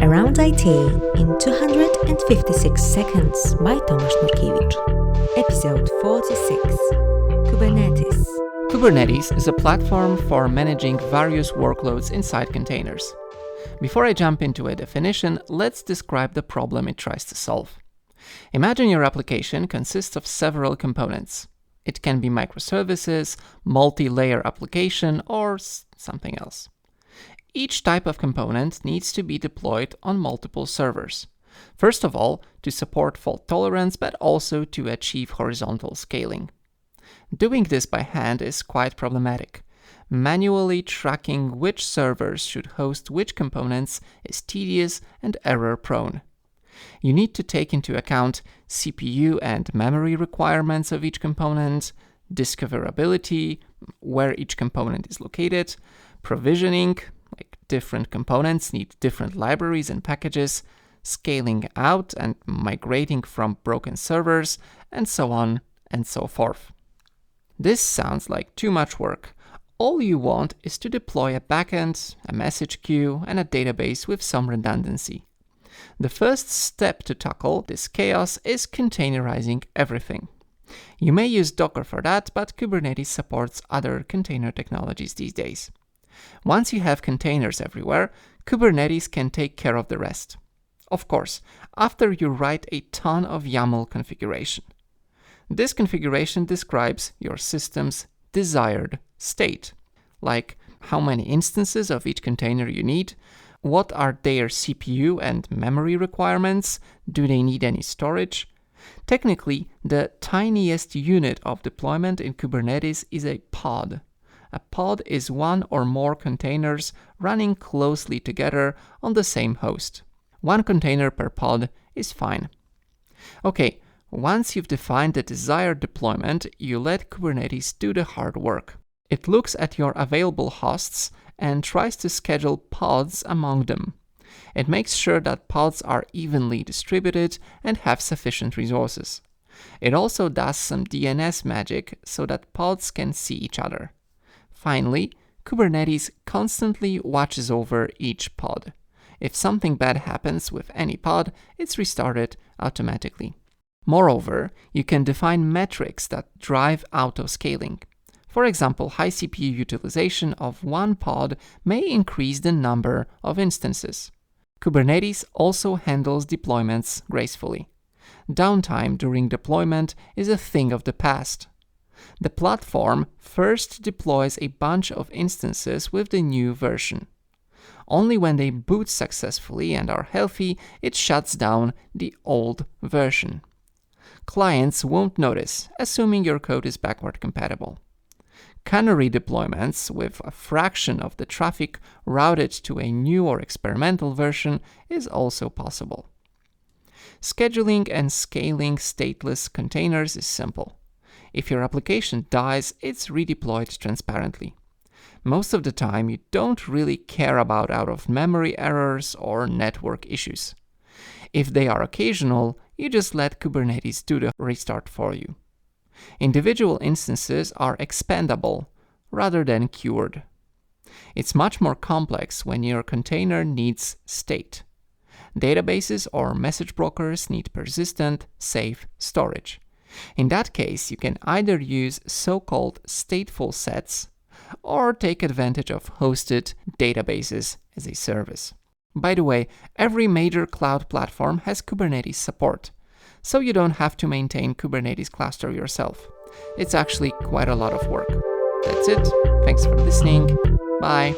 Around IT in 256 seconds by Tomasz Nurkiewicz. Episode 46. Kubernetes. Kubernetes is a platform for managing various workloads inside containers. Before I jump into a definition, let's describe the problem it tries to solve. Imagine your application consists of several components. It can be microservices, multi-layer application, or something else. Each type of component needs to be deployed on multiple servers. First of all, to support fault tolerance, but also to achieve horizontal scaling. Doing this by hand is quite problematic. Manually tracking which servers should host which components is tedious and error-prone. You need to take into account CPU and memory requirements of each component, discoverability, where each component is located, provisioning, like different components need different libraries and packages, scaling out and migrating from broken servers, and so on and so forth. This sounds like too much work. All you want is to deploy a backend, a message queue, and a database with some redundancy. The first step to tackle this chaos is containerizing everything. You may use Docker for that, but Kubernetes supports other container technologies these days. Once you have containers everywhere, Kubernetes can take care of the rest. Of course, after you write a ton of YAML configuration. This configuration describes your system's desired state, like how many instances of each container you need, what are their CPU and memory requirements, do they need any storage? Technically, the tiniest unit of deployment in Kubernetes is a pod. A pod is one or more containers running closely together on the same host. One container per pod is fine. Okay, once you've defined the desired deployment, you let Kubernetes do the hard work. It looks at your available hosts and tries to schedule pods among them. It makes sure that pods are evenly distributed and have sufficient resources. It also does some DNS magic so that pods can see each other. Finally, Kubernetes constantly watches over each pod. If something bad happens with any pod, it's restarted automatically. Moreover, you can define metrics that drive auto-scaling. For example, high CPU utilization of one pod may increase the number of instances. Kubernetes also handles deployments gracefully. Downtime during deployment is a thing of the past. The platform first deploys a bunch of instances with the new version. Only when they boot successfully and are healthy, it shuts down the old version. Clients won't notice, assuming your code is backward compatible. Canary deployments with a fraction of the traffic routed to a new or experimental version is also possible. Scheduling and scaling stateless containers is simple. If your application dies, it's redeployed transparently. Most of the time, you don't really care about out-of-memory errors or network issues. If they are occasional, you just let Kubernetes do the restart for you. Individual instances are expandable rather than cured. It's much more complex when your container needs state. Databases or message brokers need persistent, safe storage. In that case, you can either use so-called stateful sets or take advantage of hosted databases as a service. By the way, every major cloud platform has Kubernetes support, so you don't have to maintain Kubernetes cluster yourself. It's actually quite a lot of work. That's it. Thanks for listening. Bye.